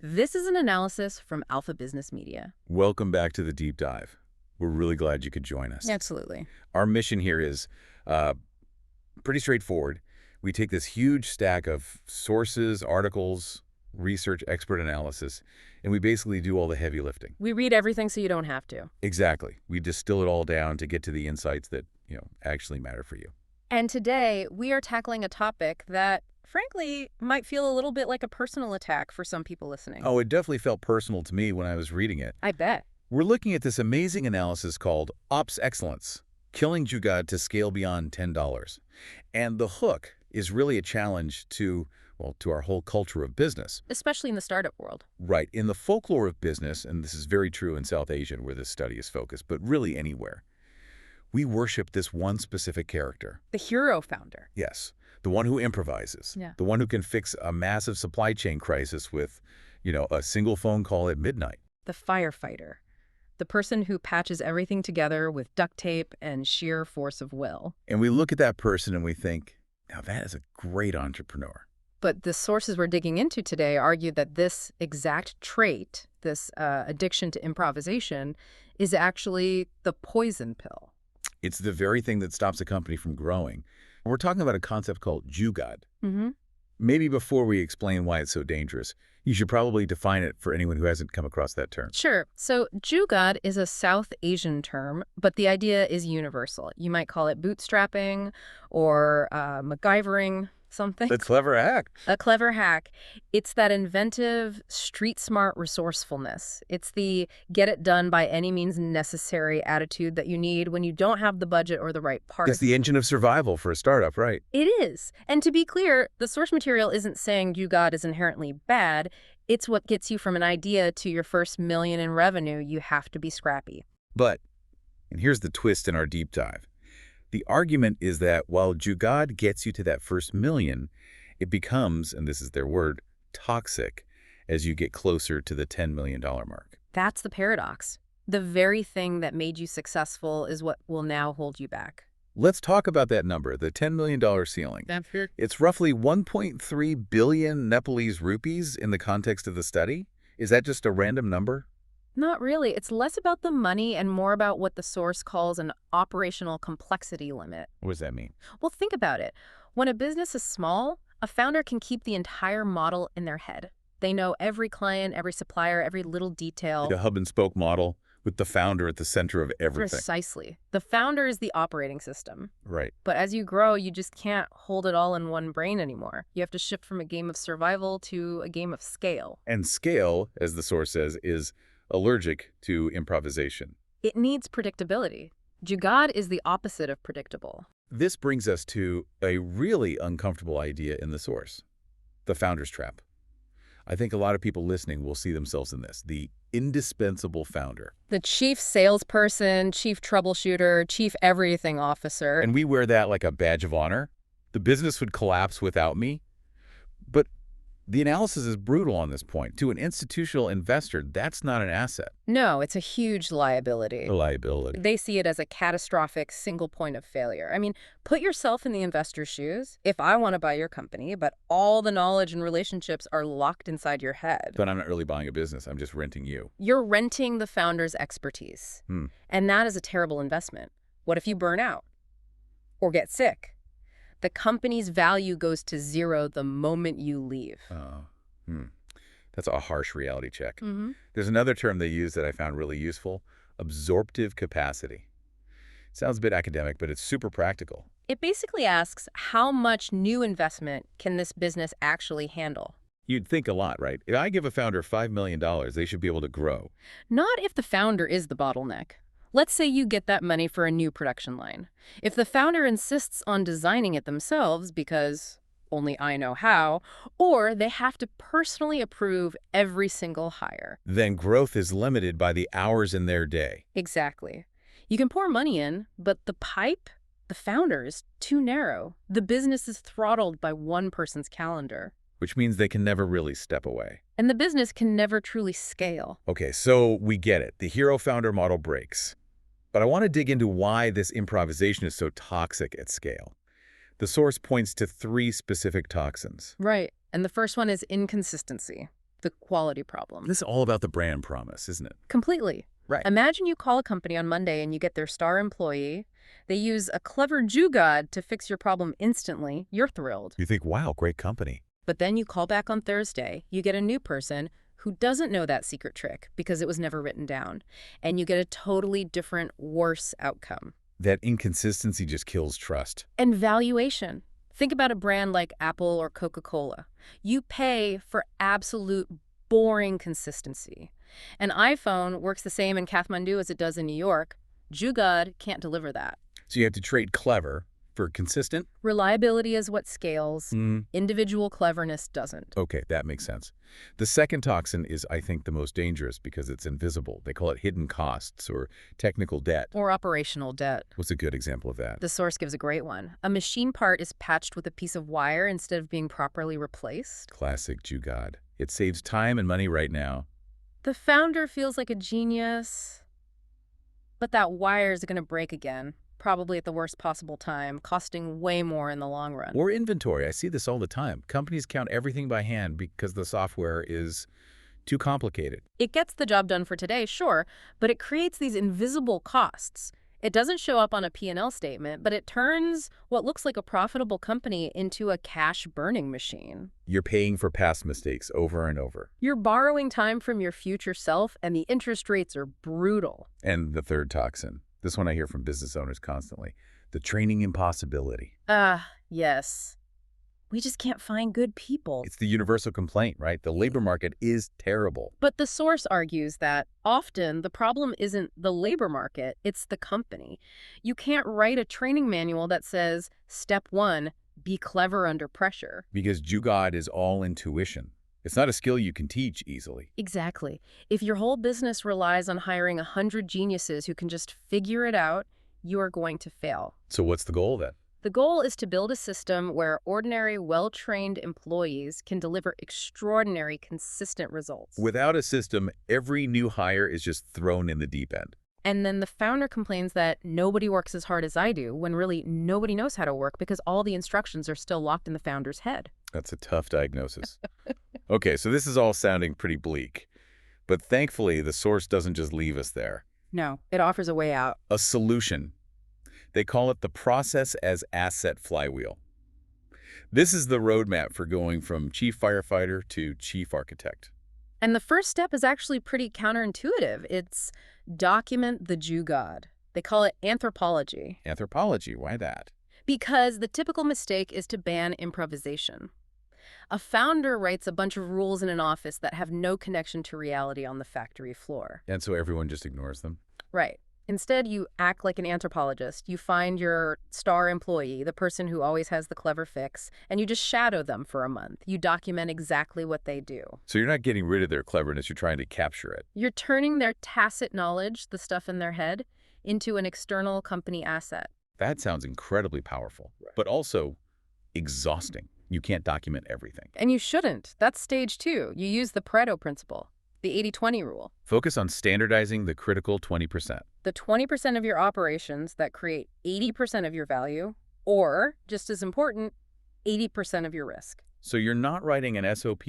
This is an analysis from Alpha Business Media. Welcome back to the deep dive. We're really glad you could join us. Absolutely. Our mission here is pretty straightforward. We take this huge stack of sources, articles, research, expert analysis, and we basically do all the heavy lifting. We read everything so you don't have to. Exactly. We distill it all down to get to the insights that, actually matter for you. And today, we are tackling a topic that, frankly, might feel a little bit like a personal attack for some people listening. Oh, it definitely felt personal to me when I was reading it. I bet. We're looking at this amazing analysis called Ops Excellence, Killing Jugaad to Scale Beyond $10. And the hook is really a challenge to our whole culture of business. Especially in the startup world. Right. In the folklore of business, and this is very true in South Asia where this study is focused, but really anywhere, we worship this one specific character. The hero founder. Yes. The one who improvises. Yeah. The one who can fix a massive supply chain crisis with, a single phone call at midnight. The firefighter. The person who patches everything together with duct tape and sheer force of will. And we look at that person and we think, now that is a great entrepreneur. But the sources we're digging into today argue that this exact trait, this addiction to improvisation, is actually the poison pill. It's the very thing that stops a company from growing. We're talking about a concept called Jugaad. Mm-hmm. Maybe before we explain why it's so dangerous, you should probably define it for anyone who hasn't come across that term. Sure. So Jugaad is a South Asian term, but the idea is universal. You might call it bootstrapping or MacGyvering, something. A clever hack. A clever hack. It's that inventive, street-smart resourcefulness. It's the get-it-done by any means necessary attitude that you need when you don't have the budget or the right part. It's the engine of survival for a startup, right? It is. And to be clear, the source material isn't saying Jugaad is inherently bad. It's what gets you from an idea to your first $1 million in revenue. You have to be scrappy. But, and here's the twist in our deep dive, the argument is that while Jugaad gets you to that first $1 million, it becomes, and this is their word, toxic as you get closer to the $10 million mark. That's the paradox. The very thing that made you successful is what will now hold you back. Let's talk about that number, the $10 million ceiling. That's fair. It's roughly 1.3 billion Nepalese rupees in the context of the study. Is that just a random number? Not really. It's less about the money and more about what the source calls an operational complexity limit. What does that mean? Well, think about it. When a business is small, a founder can keep the entire model in their head. They know every client, every supplier, every little detail. The hub and spoke model with the founder at the center of everything. Precisely. The founder is the operating system. Right. But as you grow, you just can't hold it all in one brain anymore. You have to shift from a game of survival to a game of scale. And scale, as the source says, is allergic to improvisation. It needs predictability. Jugaad is the opposite of predictable. This brings us to a really uncomfortable idea in the source, the founder's trap. I think a lot of people listening will see themselves in this, the indispensable founder. The chief salesperson, chief troubleshooter, chief everything officer. And we wear that like a badge of honor. The business would collapse without me. But the analysis is brutal on this point. To an institutional investor, that's not an asset. No, it's a huge liability. A liability. They see it as a catastrophic single point of failure. I mean, put yourself in the investor's shoes. If I want to buy your company, but all the knowledge and relationships are locked inside your head. But I'm not really buying a business. I'm just renting you. You're renting the founder's expertise. And that is a terrible investment. What if you burn out or get sick? The company's value goes to zero the moment you leave. That's a harsh reality check. Mm-hmm. There's another term they use that I found really useful, absorptive capacity. Sounds a bit academic, but it's super practical. It basically asks, how much new investment can this business actually handle? You'd think a lot, right? If I give a founder $5 million, they should be able to grow. Not if the founder is the bottleneck. Let's say you get that money for a new production line. If the founder insists on designing it themselves because only I know how, or they have to personally approve every single hire. Then growth is limited by the hours in their day. Exactly. You can pour money in, but the pipe, the founder, is too narrow. The business is throttled by one person's calendar. Which means they can never really step away. And the business can never truly scale. Okay, so we get it. The hero-founder model breaks. But I want to dig into why this improvisation is so toxic at scale. The source points to 3 specific toxins. Right. And the first one is inconsistency. the quality problem. This is all about the brand promise, isn't it? Completely. Right. Imagine you call a company on Monday and you get their star employee. They use a clever Jugaad to fix your problem instantly. You're thrilled. You think, wow, great company. But then you call back on Thursday. You get a new person who doesn't know that secret trick because it was never written down. And you get a totally different, worse outcome. That inconsistency just kills trust. And valuation. Think about a brand like Apple or Coca-Cola. You pay for absolute boring consistency. An iPhone works the same in Kathmandu as it does in New York. Jugaad can't deliver that. So you have to trade clever for consistent? Reliability is what scales. Individual cleverness doesn't. Okay, that makes sense. The second toxin is, I think, the most dangerous because it's invisible. They call it hidden costs or technical debt. Or operational debt. What's a good example of that? The source gives a great one. A machine part is patched with a piece of wire instead of being properly replaced. Classic Jugaad. It saves time and money right now. The founder feels like a genius, but that wire is going to break again, probably at the worst possible time, costing way more in the long run. Or inventory. I see this all the time. Companies count everything by hand because the software is too complicated. It gets the job done for today, sure, but it creates these invisible costs. It doesn't show up on a P&L statement, but it turns what looks like a profitable company into a cash-burning machine. You're paying for past mistakes over and over. You're borrowing time from your future self, and the interest rates are brutal. And the third toxin. This one I hear from business owners constantly. The training impossibility. Yes. We just can't find good people. It's the universal complaint, right? The labor market is terrible. But the source argues that often the problem isn't the labor market, it's the company. You can't write a training manual that says, step 1, be clever under pressure. Because Jugaad is all intuition. It's not a skill you can teach easily. Exactly. If your whole business relies on hiring 100 geniuses who can just figure it out, you are going to fail. So what's the goal then? The goal is to build a system where ordinary, well-trained employees can deliver extraordinary, consistent results. Without a system, every new hire is just thrown in the deep end. And then the founder complains that nobody works as hard as I do, when really nobody knows how to work because all the instructions are still locked in the founder's head. That's a tough diagnosis. Okay, so this is all sounding pretty bleak. But thankfully, the source doesn't just leave us there. No, it offers a way out. A solution. They call it the process as asset flywheel. This is the roadmap for going from chief firefighter to chief architect. And the first step is actually pretty counterintuitive. It's document the Jugaad. They call it anthropology. Anthropology, why that? Because the typical mistake is to ban improvisation. A founder writes a bunch of rules in an office that have no connection to reality on the factory floor. And so everyone just ignores them? Right. Instead, you act like an anthropologist. You find your star employee, the person who always has the clever fix, and you just shadow them for a month. You document exactly what they do. So you're not getting rid of their cleverness, you're trying to capture it. You're turning their tacit knowledge, the stuff in their head, into an external company asset. That sounds incredibly powerful, but also exhausting. You can't document everything. And you shouldn't. That's stage 2. You use the Pareto principle, the 80-20 rule. Focus on standardizing the critical 20%. The 20% of your operations that create 80% of your value, or, just as important, 80% of your risk. So you're not writing an SOP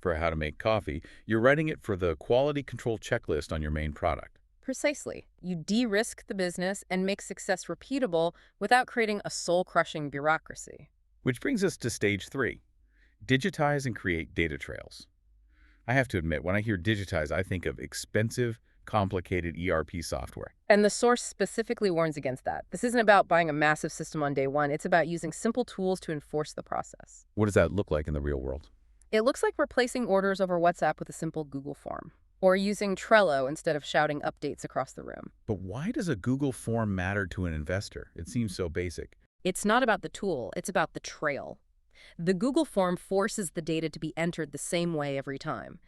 for how to make coffee. You're writing it for the quality control checklist on your main product. Precisely. You de-risk the business and make success repeatable without creating a soul-crushing bureaucracy. Which brings us to stage 3. Digitize and create data trails. I have to admit, when I hear digitize, I think of expensive, complicated ERP software. And the source specifically warns against that. This isn't about buying a massive system on day one. It's about using simple tools to enforce the process. What does that look like in the real world? It looks like replacing orders over WhatsApp with a simple Google form, or using Trello instead of shouting updates across the room. But why does a Google form matter to an investor? It seems so basic. It's not about the tool, it's about the trail. The Google form forces the data to be entered the same way every time,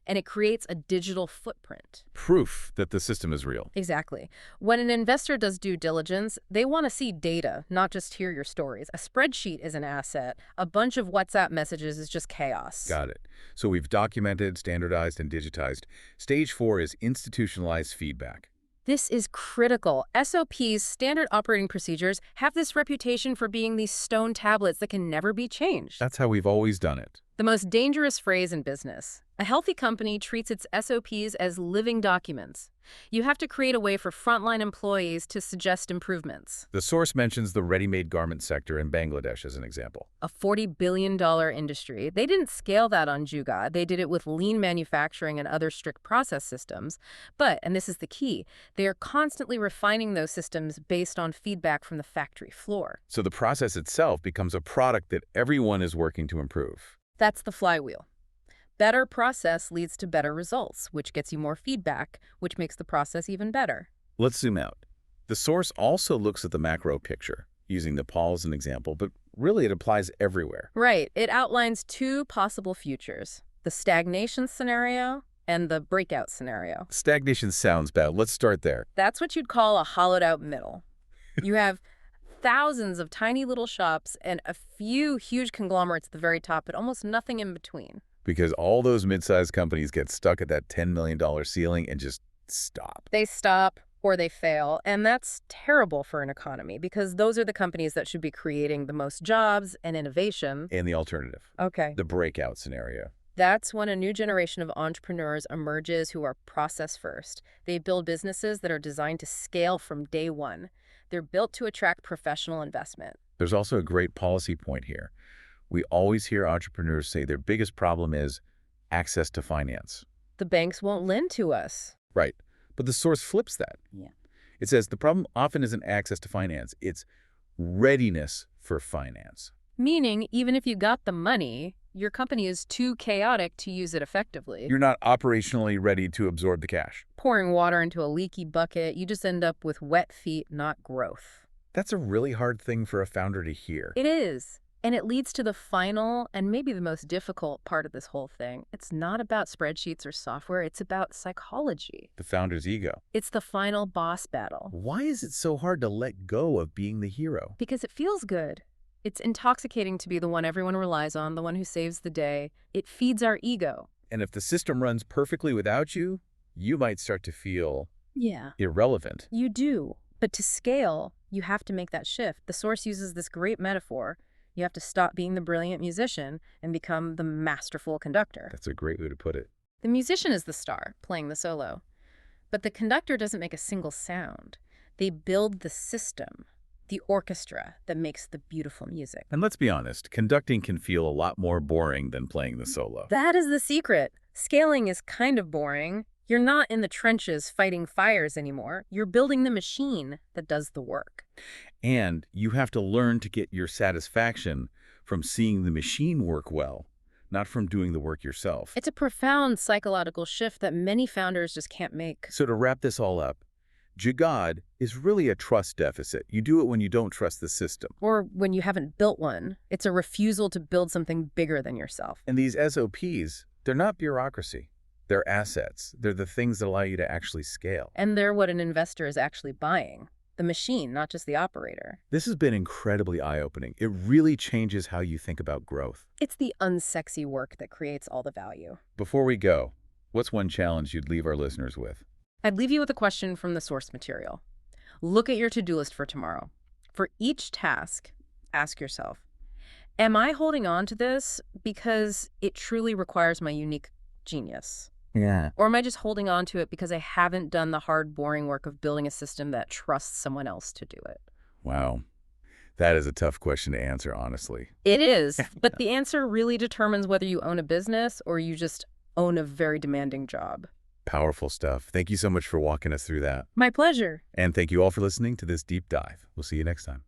and it creates a digital footprint. Proof that the system is real. Exactly. When an investor does due diligence, they want to see data, not just hear your stories. A spreadsheet is an asset. A bunch of WhatsApp messages is just chaos. Got it. So we've documented, standardized, and digitized. Stage 4 is institutionalized feedback. This is critical. SOPs, standard operating procedures, have this reputation for being these stone tablets that can never be changed. That's how we've always done it. The most dangerous phrase in business. A healthy company treats its SOPs as living documents. You have to create a way for frontline employees to suggest improvements. The source mentions the ready-made garment sector in Bangladesh as an example. A $40 billion industry. They didn't scale that on Jugaad. They did it with lean manufacturing and other strict process systems. But, and this is the key, they are constantly refining those systems based on feedback from the factory floor. So the process itself becomes a product that everyone is working to improve. That's the flywheel. Better process leads to better results, which gets you more feedback, which makes the process even better. Let's zoom out. The source also looks at the macro picture, using Nepal as an example, but really it applies everywhere. Right. It outlines two possible futures, the stagnation scenario and the breakout scenario. Stagnation sounds bad. Let's start there. That's what you'd call a hollowed-out middle. You have thousands of tiny little shops and a few huge conglomerates at the very top, but almost nothing in between. Because all those mid-sized companies get stuck at that $10 million ceiling and just stop. They stop or they fail, and that's terrible for an economy because those are the companies that should be creating the most jobs and innovation. And the alternative. Okay. The breakout scenario. That's when a new generation of entrepreneurs emerges who are process first. They build businesses that are designed to scale from day one. They're built to attract professional investment. There's also a great policy point here. We always hear entrepreneurs say their biggest problem is access to finance. The banks won't lend to us. Right. But the source flips that. Yeah. It says the problem often isn't access to finance. It's readiness for finance. Meaning, even if you got the money, your company is too chaotic to use it effectively. You're not operationally ready to absorb the cash. Pouring water into a leaky bucket, you just end up with wet feet, not growth. That's a really hard thing for a founder to hear. It is. And it leads to the final and maybe the most difficult part of this whole thing. It's not about spreadsheets or software. It's about psychology. The founder's ego. It's the final boss battle. Why is it so hard to let go of being the hero? Because it feels good. It's intoxicating to be the one everyone relies on, the one who saves the day. It feeds our ego. And if the system runs perfectly without you, you might start to feel irrelevant. You do. But to scale, you have to make that shift. The source uses this great metaphor. You have to stop being the brilliant musician and become the masterful conductor. That's a great way to put it. The musician is the star, playing the solo. But the conductor doesn't make a single sound. They build the system, the orchestra that makes the beautiful music. And let's be honest, conducting can feel a lot more boring than playing the solo. That is the secret. Scaling is kind of boring. You're not in the trenches fighting fires anymore. You're building the machine that does the work. And you have to learn to get your satisfaction from seeing the machine work well, not from doing the work yourself. It's a profound psychological shift that many founders just can't make. So to wrap this all up, Jugaad is really a trust deficit. You do it when you don't trust the system. Or when you haven't built one. It's a refusal to build something bigger than yourself. And these SOPs, they're not bureaucracy. They're assets. They're the things that allow you to actually scale. And they're what an investor is actually buying. The machine, not just the operator. This has been incredibly eye-opening. It really changes how you think about growth. It's the unsexy work that creates all the value. Before we go, what's one challenge you'd leave our listeners with? I'd leave you with a question from the source material. Look at your to-do list for tomorrow. For each task, ask yourself, am I holding on to this because it truly requires my unique genius? Yeah. Or am I just holding on to it because I haven't done the hard, boring work of building a system that trusts someone else to do it? Wow. That is a tough question to answer, honestly. It is, but the answer really determines whether you own a business or you just own a very demanding job. Powerful stuff. Thank you so much for walking us through that. My pleasure. And thank you all for listening to this deep dive. We'll see you next time.